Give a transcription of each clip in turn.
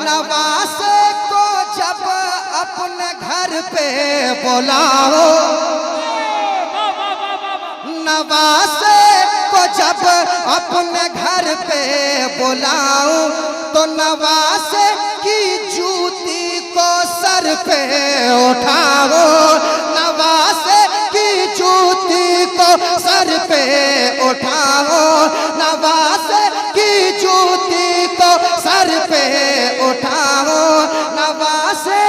नवासे को जब अपने घर पे बुलाओ, नवासे को जब अपने घर पे बुलाओ, तो नवासे की जूती को सर पे उठाओ, नवासे की जूती को सर पे उठाओ, नवासे की जूती को सर पे उठाओ, नवासे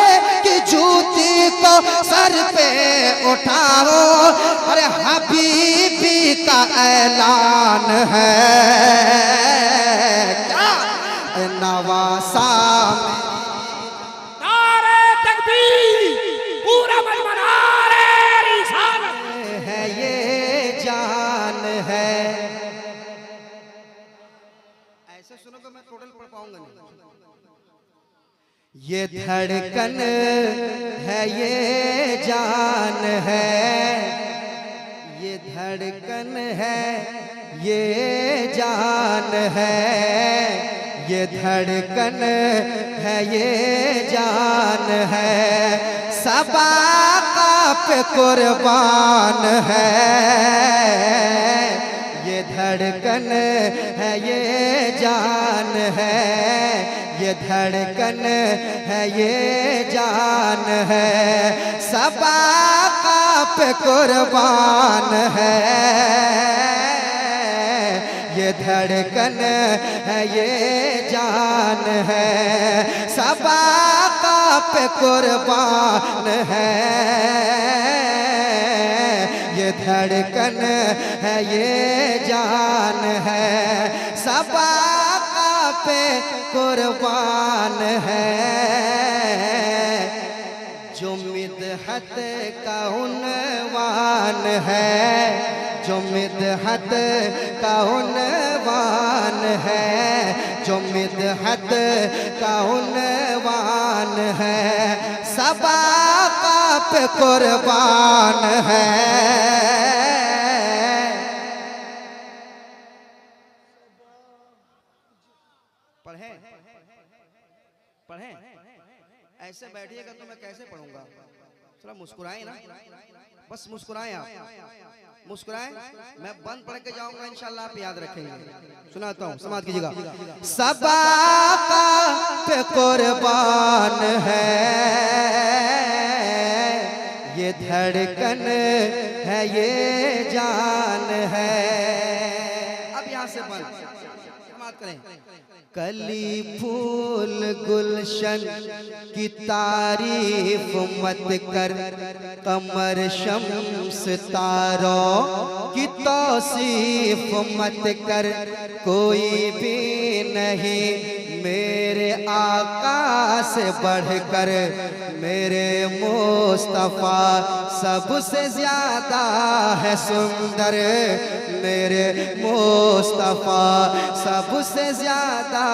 की जूती को सर पे उठाओ। अरे हबीबी का ऐलान है क्या नवासा में, नारे तकबीर, पूरा मजमा नारे रिसालत है ये जान है। ऐसे सुनोगे मैं टोटल पढ़ पाऊंगा नहीं। ये धड़कन है ये जान है, ये धड़कन है ये जान है, ये धड़कन है ये जान है, सबा पे कुर्बान है, ये धड़कन है ये जान है, ये धड़कन है ये जान है, सबा पे कुर्बान है, ये धड़कन है ये जान है, सबा पे कुर्बान है, ये धड़कन है ये जान है, सबा पे कुर्बान है। जो मिदहत का उन्वान है, जो मिदहत का उन्वान है, जो मिदहत का उन्वान है, सबा पे कुर्बान है। पढ़ें पढ़ें, ऐसे बैठिएगा तो मैं कैसे पढ़ूंगा, थोड़ा मुस्कुराएं ना, बस मुस्कुराएं, आप मुस्कुराएं, मैं बंद पढ़ के जाऊंगा इंशाल्लाह आप याद रखेंगे। सुनाता हूँ, समाप्त कीजिएगा। सबा पे कुर्बान है ये धड़कन है ये जान है। अब यहाँ से बंद समाप्त करें। कली फूल गुलशन की तारीफ मत कर, कमर शम्स तारों की तौसीफ मत कर, कोई भी नहीं मेरे आका से बढ़कर, मेरे मुस्तफा सबसे ज्यादा है सुंदर, मेरे मुस्तफा सबसे ज्यादा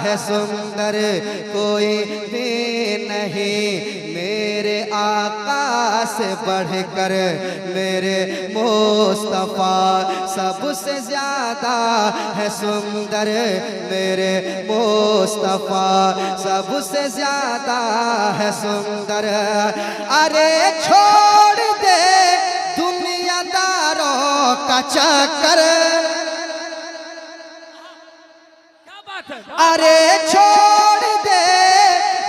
है सुंदर, कोई भी नहीं मेरे आका से बढ़कर, मेरे मुस्तफा सबसे ज्यादा है सुंदर, मेरे मुस्तफा सबसे ज्यादा है सुंदर। अरे छोड़ दे दुनियादारों का चक्कर, अरे छोड़ दे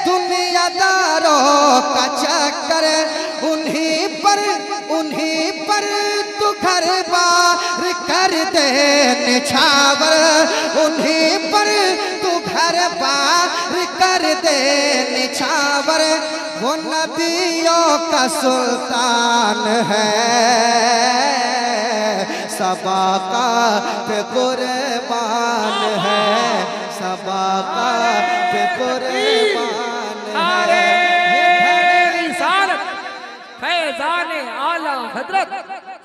दुनियादारों का चक्कर, उन्हीं पर तू घर बार कर दे निछावर, उन्हीं पर तू घर बार कर दे निछावर, वो नबियों का सुल्तान है, सबा का पे कुर्बान है, सबा का पे कुर्बान है। फैज़ान आला हजरत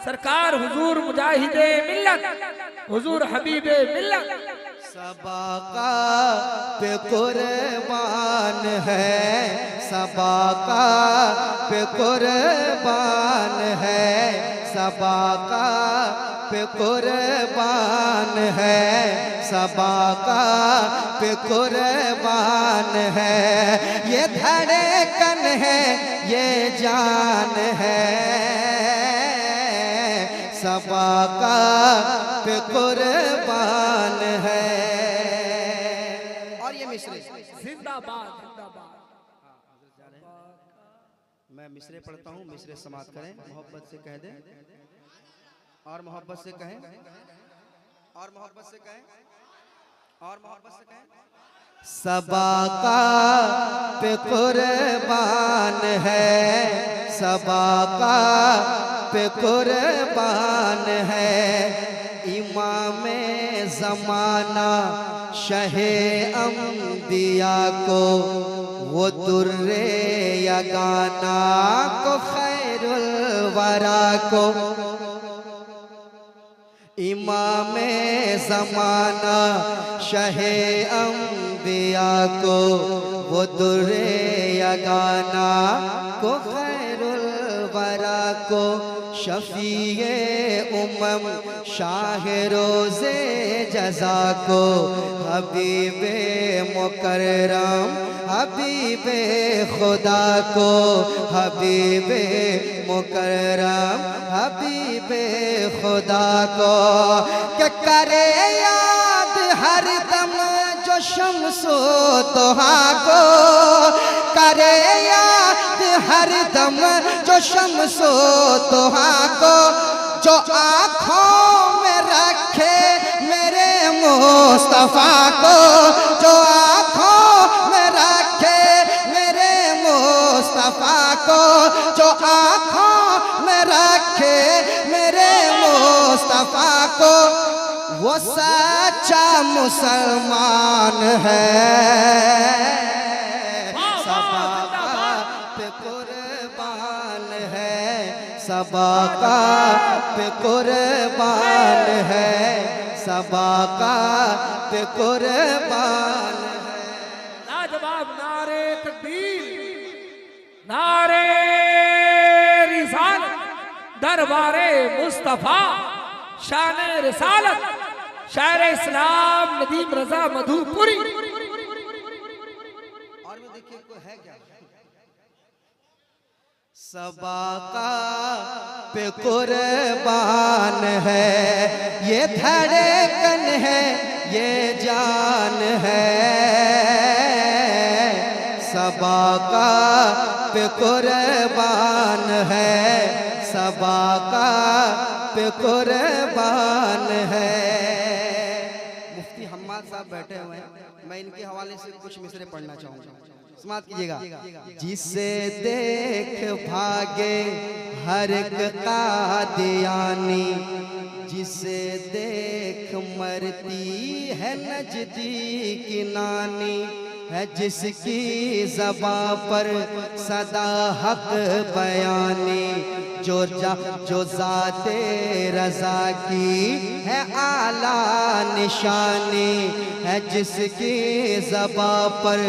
सरकार हुजूर मुजाहिदे मिल्लत, हुजूर हबीबे मिल्लत, सबा का पे कुर्बान है, सबा का पे कुर्बान है, सबा का पे कुर्बान है, सबा का पे कुर्बान है। ये धड़कन है, ये जान है, सबा का पे कुर्बान है। और ये मिसरे जिंदाबाद जिंदाबाद। मैं मिसरे पढ़ता हूँ, मिसरे समाप्त करें, मोहब्बत से कह दें और मोहब्बत से कहें और मोहब्बत से कहें और मोहब्बत से कहें। सबा का पे कुर्बान है, सबा का पे कुर्बान है। इमाम ज़माना शहे अम्बिया को, वो दुर्रे यगाना को, खैरुल वरा को। इमाम ज़माना शहे अम्बिया को, वो दुर्रे यगाना को, खैरुल वरा को। शफीए उमम शाह रोज़े जज़ा को, हबीबे मुकर्रम हबीबे खुदा को, हबीबे मुकर्रम हबीबे खुदा को। क्या करे याद हर दम जो शम्सो दोहा को, करे याद हर दम जो शम्सो दोहा को। जो आँखों में रखे मेरे मुस्तफा को, जो आँखों में रखे मेरे मुस्तफा को, जो आँखों में रखे मेरे मुस्तफा को, वो सच्चा मुसलमान है। सबा का पे कुर्बान है, सबा का पे कुर्बान है, सबा का पे कुर्बान है। लाजवाब नारे तकबीर, नारे रिसालत, दरबारे मुस्तफा, शान रिसालत, शायर इस्लाम नदीम रजा मधुपुरी। और भी देखिए कोई है क्या। सबा का पे कुर्बान है, ये धड़कन है, ये जान है, सबा का पे कुर्बान है, सबा का पे कुर्बान है। मुफ्ती हम्माद साहब बैठे हुए हैं, मैं इनके हवाले से कुछ मिसरे पढ़ना चाहूँगा, समाप्त कीजिएगा। जिसे देख भागे हर एक कादियानी, जिसे देख मरती है नजदीकी नानी, है जिसकी ज़बां पर सदा हक बयानी, जो ज़ाते रज़ा की है आला निशानी, है जिसकी ज़बां पर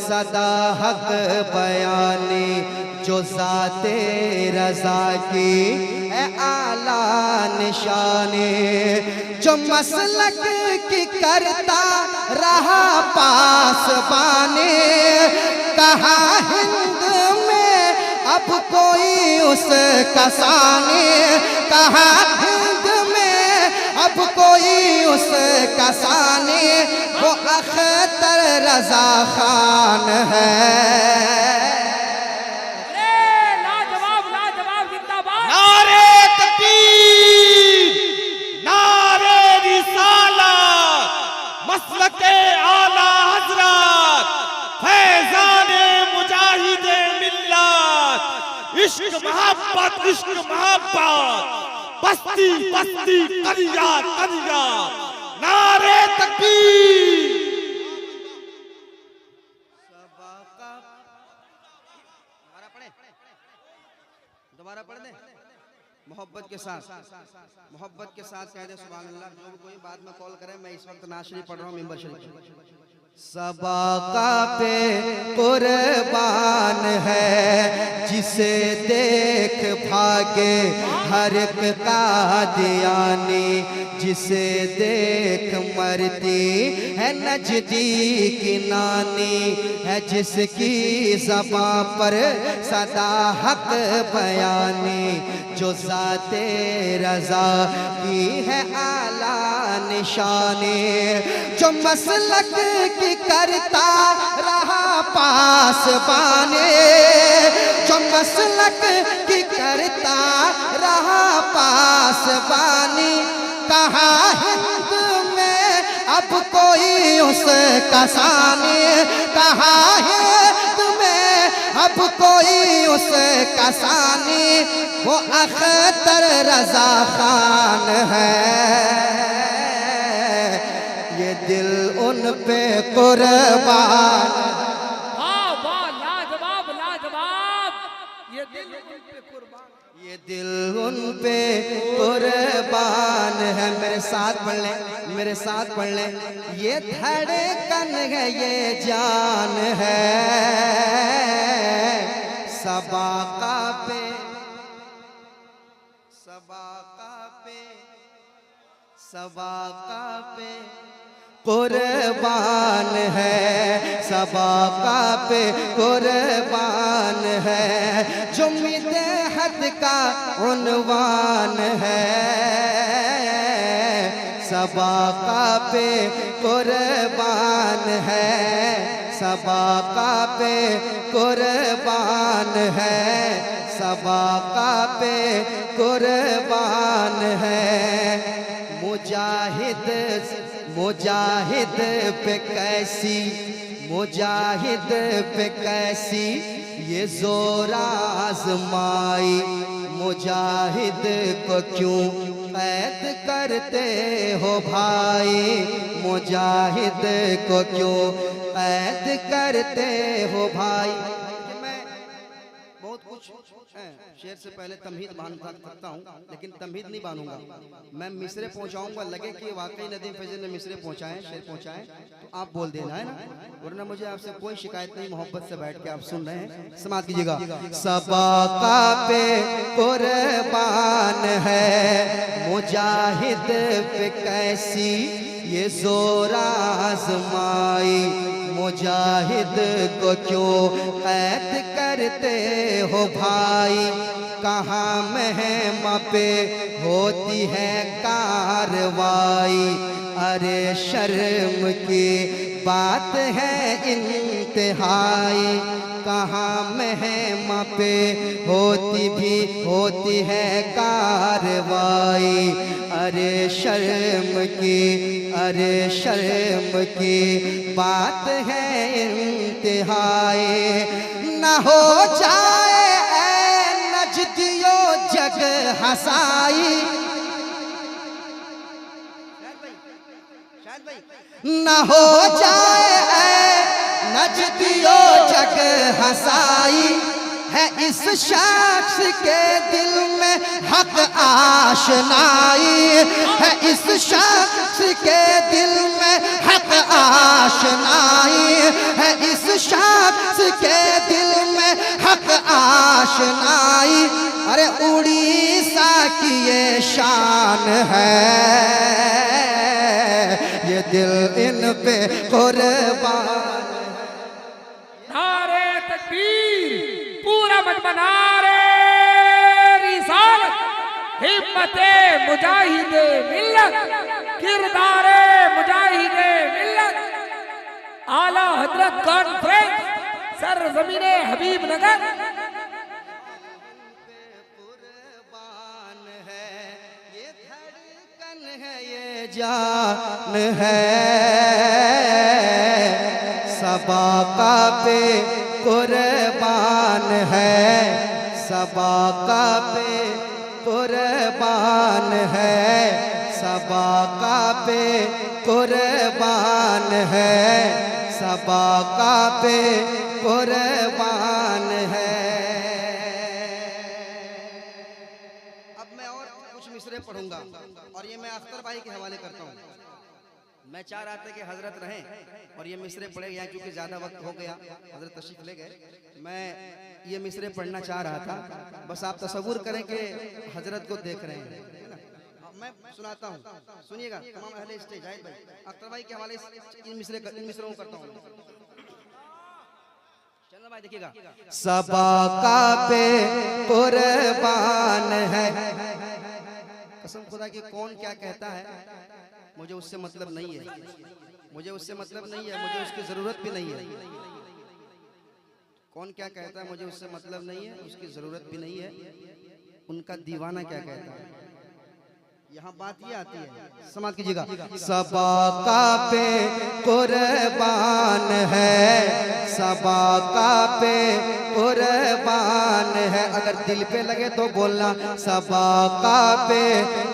सदा हक बयानी, जो ज़ाते रज़ा की है आला निशानी। जो मसलक की करता रहा पासबानी, कहा हिंद में अब कोई उसका सानी, कहा हिंद में अब कोई उसका सानी, वो अख्तर रज़ा खान है। लाजवाब लाजवाब जिंदाबाद। नारे तकबीर, नारे रिसालत, मसलके आला हजरत, फैज़ाने मुजाहिदे मिल्लत, इश्क मोहब्बत, इश्क मोहब्बत, बस्ती बस्ती करिया करिया। नारे तकबीर। दोबारा पढ़ दें मोहब्बत के साथ, मोहब्बत के साथ कह दे सुभान अल्लाह। जो कोई बाद में कॉल करे, मैं इस वक्त नाज शरीफ पढ़ रहा हूँ, मिंबर शरीफ। सबा का पे कुर्बान है, जिसे देख भाग भागे हर एक कादियानी, जिसे देख मरती है नजदीकी नानी, है जिसकी ज़बां पर सदा हक बयानी, जो ज़ाते रज़ा की है आला निशानी, जो मसलक की करता रहा पासबानी, जो मसलक की करता रहा पासबानी, कहा हिंद में अब कोई उसका सानी, कहा हिंद में अब कोई उसका सानी, वो अख्तर रज़ा खान है, ये दिल उन पे कुर्बान। वाह वाह, लाजवाब लाजवाब, ये दिल उन पे कुर्बान, ये दिल उन पे कुर्बान है। मेरे साथ पढ़ लें, मेरे साथ पढ़ लें। ये धड़कन है, ये जान है, सबाका पे, सबाका पे, सबाका पे कुर्बान है, सबाका पे कुर्बान है, जो मिदहत का उन्वान है, सबाका पे कुर्बान है, सबाका पे कुर्बान है, सबाका पे कुर्बान है। मुजाहिद मुजाहिद पे कैसी, मुजाहिद पे कैसी ये ज़ोर आज़माई, मुजाहिद को क्यों कैद करते हो भाई, मुजाहिद को क्यों कैद करते हो भाई। मैं बहुत कुछ शेर से पहले तमहीद बांध सकता हूँ, लेकिन तमहीद नहीं बांधूंगा, मैं मिसरे पहुँचाऊंगा। लगे कि वाकई नदीम फैज़ल ने मिसरे पहुँचाए, शेर पहुँचाए, तो आप बोल देना है ना, वरना मुझे आपसे कोई शिकायत नहीं, मोहब्बत से बैठ के आप सुन रहे हैं, समात कीजिएगा। सबाका पे कुर्बान है, मुजाहिद पे कैसी ये ज़ोर आज़माई, मुजाहिद को क्यों कैद करते हो भाई, कहाँ महमा पे होती है कार्रवाई, अरे शर्म की बात है इंतहाई, कहाँ महमा पे होती है कार्रवाई, अरे शर्म की, अरे शर्म की बात है इंतहाई, न हो जाए ऐ नजदियो जग हसाई, न हो जाए ऐ नजदियो जग हसाई, है इस शख्स के दिल में हक आशनाई, है इस शख्स के दिल में हक आशनाई, है इस शख्स के दिल में हक आशनाई, अरे उड़ीसा की ये शान है, ये दिल इन पे कुर्बान। नारे तकबीर, पूरा मजमा नारे रिसालत, हिम्मते मुजाहिदे मिल्लत, किरदारे मुजाहिदे मिल्लत, आला हजरत कॉन्फ्रेंस, सरजमीने हबीब नगर। कुर्बान है, ये धड़कन है, ये जान है, सबाका पे कुर्बान है, सबाका पे कुर्बान है, सबाका पे कुर्बान है, सबाका पे कुर्बान है। अब मैं और कुछ मिसरे पढ़ूंगा, और ये मैं अख्तर भाई के हवाले करता हूँ। मैं चाह रहा था कि हजरत रहें और ये मिसरे पढ़े, यहाँ क्योंकि ज्यादा वक्त हो गया, हजरत तशरीफ ले गए। मैं ये मिसरे पढ़ना चाह रहा था, बस आप तसव्वुर करें कि हजरत को देख रहे हैं, है ना? मैं सुनाता हूँ, सुनिएगा। तमाम अहले स्टेज, जाहिद भाई, अख्तर भाई के हवाले से इन मिसरों को करता हूँ। चंद्र भाई देखिएगा। सबा का पे कुर्बान है। कसम खुदा की, कौन क्या कहता है मुझे उससे मतलब नहीं है, मुझे उससे मतलब नहीं है, मुझे उसकी जरूरत भी नहीं है। कौन क्या कहता है मुझे उससे मतलब नहीं है, उसकी जरूरत भी नहीं है। उनका दीवाना क्या कहता है, यहाँ बात ये आती है, समाप्त कीजिएगा। सबा का पे कुर्बान है, सबा का पे कुर्बान है। अगर दिल पे लगे तो बोलना, सबा का पे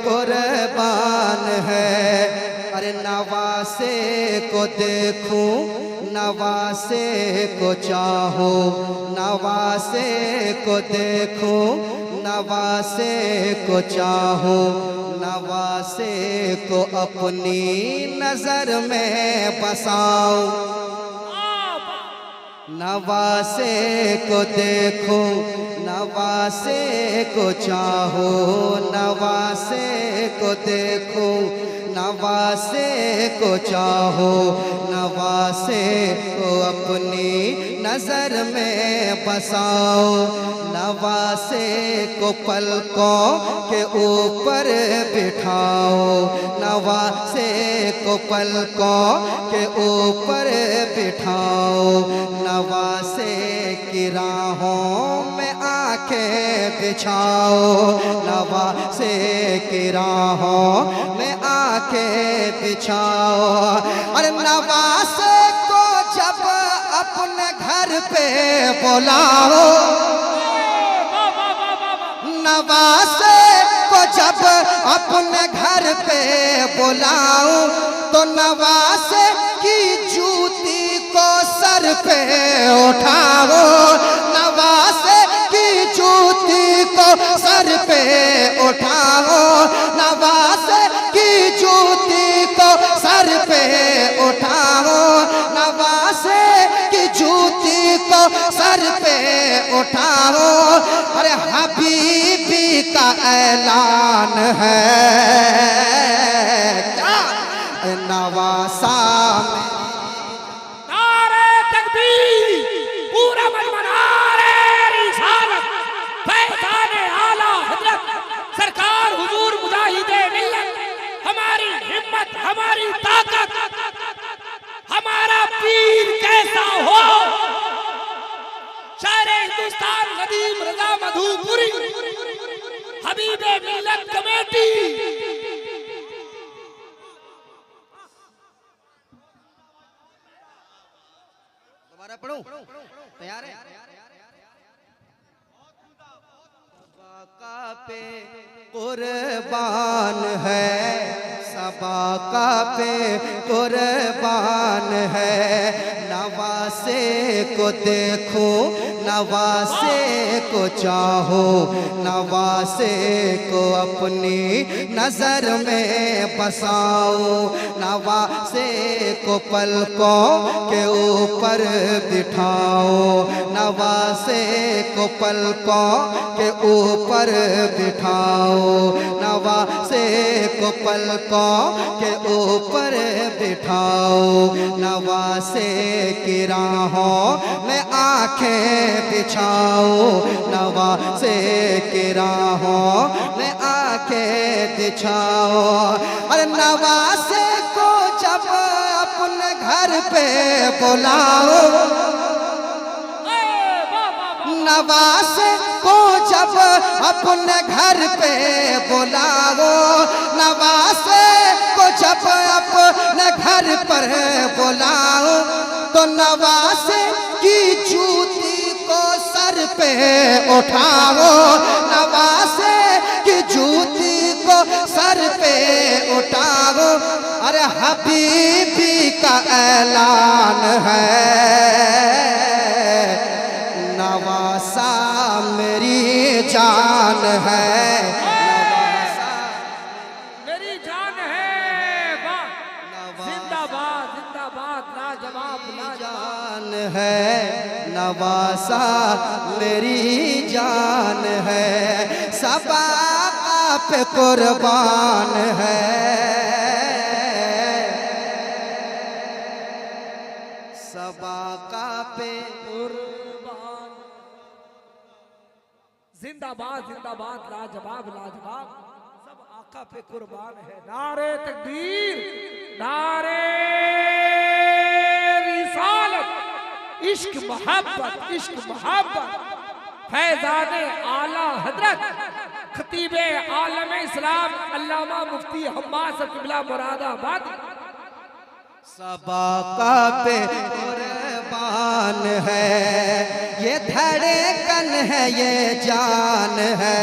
कुर्बान है। अरे नवासे को देखूं, नवासे को चाहो, नवासे को देखूं, नवासे को चाहो, नवासे को अपनी नजर में बसाओ। नवासे को देखो, नवासे को चाहो, नवासे को देखो, नवासे को चाहो, नवासे को अपनी नजर में बसाओ। नवासे को पलकों के ऊपर बिठाओ, नवासे को पलकों के ऊपर बिठाओ। नवासे की राहों में आंखें बिछाओ, नवासे की राहों में आंखें बिछाओ। अरे नवासे को जब अपने घर पे बुलाओ, नवासे को जब अपने घर पे बुलाओ, तो नवासे की जूती को सर पे उठाओ, नवासे की जूती को सर पे उठाओ, नवासे की जूती को सर पे उठाओ, नवासे की जूती को सर पे उठाओ। अरे हबीबी का ऐलान है, क्या नवासा में नारे तकबीर, पूरा मजमा नारे रिसालत, फैज़ाने आला हज़रत सरकार हुजूर मुजाहिदे मिल्लत। हमारी हिम्मत, हमारी ताकत, हमारा पीर कैसा हो। शायर हिंदुस्तान नदीम रजा मधुपुरी, हबीबे मिल्लत कमेटी। दोबारा पढ़ूं, तैयार है? सबा पे कुर्बान है, सबा का पे कुर्बान है। नवासे को देखो, नवासे को चाहो, नवासे को अपनी नजर में बसाओ। नवासे को पलकों के ऊपर बिठाओ, नवासे को पलकों के ऊपर बिठाओ, नवासे को पलकों के ऊपर बिठाओ। नवासे की राहों में आंखें बिछाओ, नवासे की राहों में आंखें बिछाओ। अरे नवासे को जब अपने घर पे बुलाओ, नवासे को जब अपने घर पे बुलाओ, नवासे को जब अपने घर पर बुलाओ, तो नवासे की जूती को सर पे उठाओ, नवासे की जूती को सर पे उठाओ। अरे हबीबी का ऐलान है, नवासा मेरी जान है, मेरी जान है, जिंदा नवासा मेरी जान है, सबा पे कुर्बान है, सबा पे कुर्बान। जिंदाबाद जिंदाबाद, लाजवाब लाजवाब, सब आका पे कुर्बान है। नारे तकबीर, नारे रिसालत, इश्क मोहब्बत, इश्क मोहब्बत। फैजाने आला हजरत खतीबे आलम इस्लाम अल्लामा मुफ्ती हम्माद साहब क़िबला मुरादाबाद। सबा पे कुर्बान है, ये धड़कन है, ये जान है,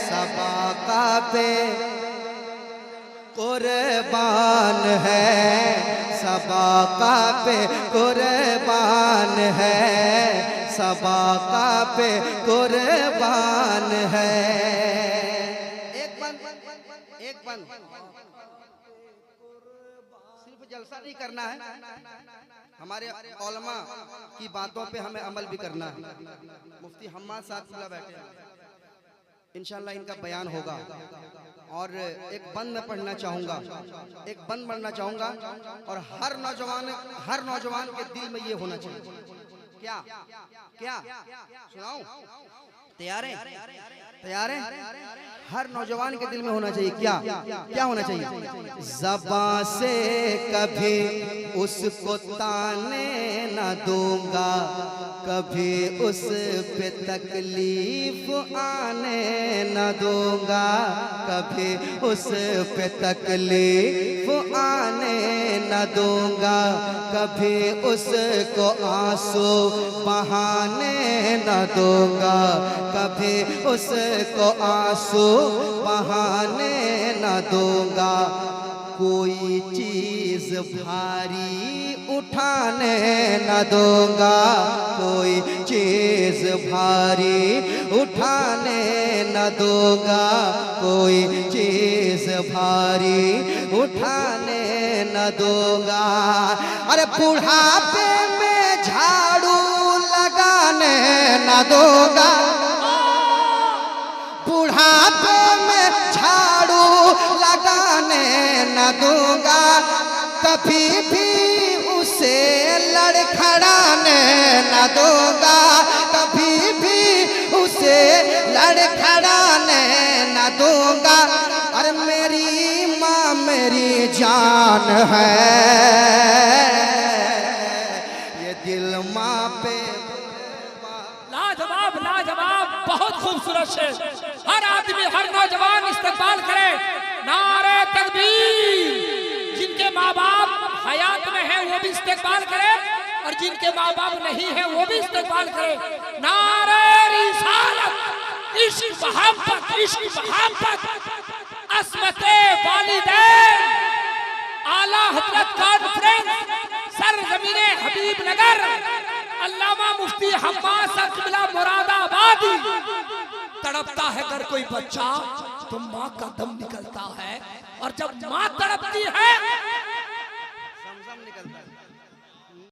सबा पे कुर्बान है, सबा पे कुर्बान है, सबा पे कुर्बान है। एक बंद सिर्फ जलसा नहीं करना है, हमारे उलमा की बातों पे हमें अमल भी करना है। मुफ्ती हम्माद साहब खुला बैठे हैं, इंशाल्लाह इनका बयान होगा। और एक बंद मैं पढ़ना चाहूँगा, एक बंद पढ़ना चाहूँगा, और हर नौजवान के दिल में ये होना चाहिए। क्या क्या सुनाऊं? तैयार है? तैयार है? हर नौजवान के दिल में होना चाहिए। क्या क्या होना चाहिए? ज़बां से कभी उसको ताने न दूंगा, कभी उस पे तकलीफ आने न दूंगा, कभी उस पे तकलीफ आने न दूंगा, कभी उसको आंसू बहाने न दूंगा, कभी उसको आंसू बहाने न दूंगा, कोई चीज भारी उठाने न दूंगा, कोई चीज भारी उठाने न दूंगा, कोई चीज भारी उठाने न दूंगा। अरे बुढ़ापे में झाड़ू लगाने न दूंगा, बुढ़ापे में झाड़ू लगाने न दूंगा, कभी भी उसे लड़खड़ाने न दूंगा, कभी भी उसे लड़खड़ाने न दूंगा। अरे मेरी माँ मेरी जान है, ये दिल माँ पे। लाजवाब लाजवाब, बहुत खूबसूरत शेर। हर आदमी, हर नौजवान इस्तेमाल करे। नारे तकबीर। जिनके माँ बाप हयात में हैं वो भी इस्तेमाल करे, और जिनके माँ बाप नहीं है वो भी इस्तेमाल करे। नारे रिसालत, इश्क मोहब्बत, इश्क मोहब्बत, अस्मते वालिदैन, आला हजरत कॉन्फ्रेंस, सरजमीने हबीब नगर, अल्लामा मुफ्ती हम्माद साहब क़िबला मुरादाबाद। तड़पता है अगर कोई बच्चा तो माँ का दम निकलता है, और जब माँ तड़पती है समझम निकलता है।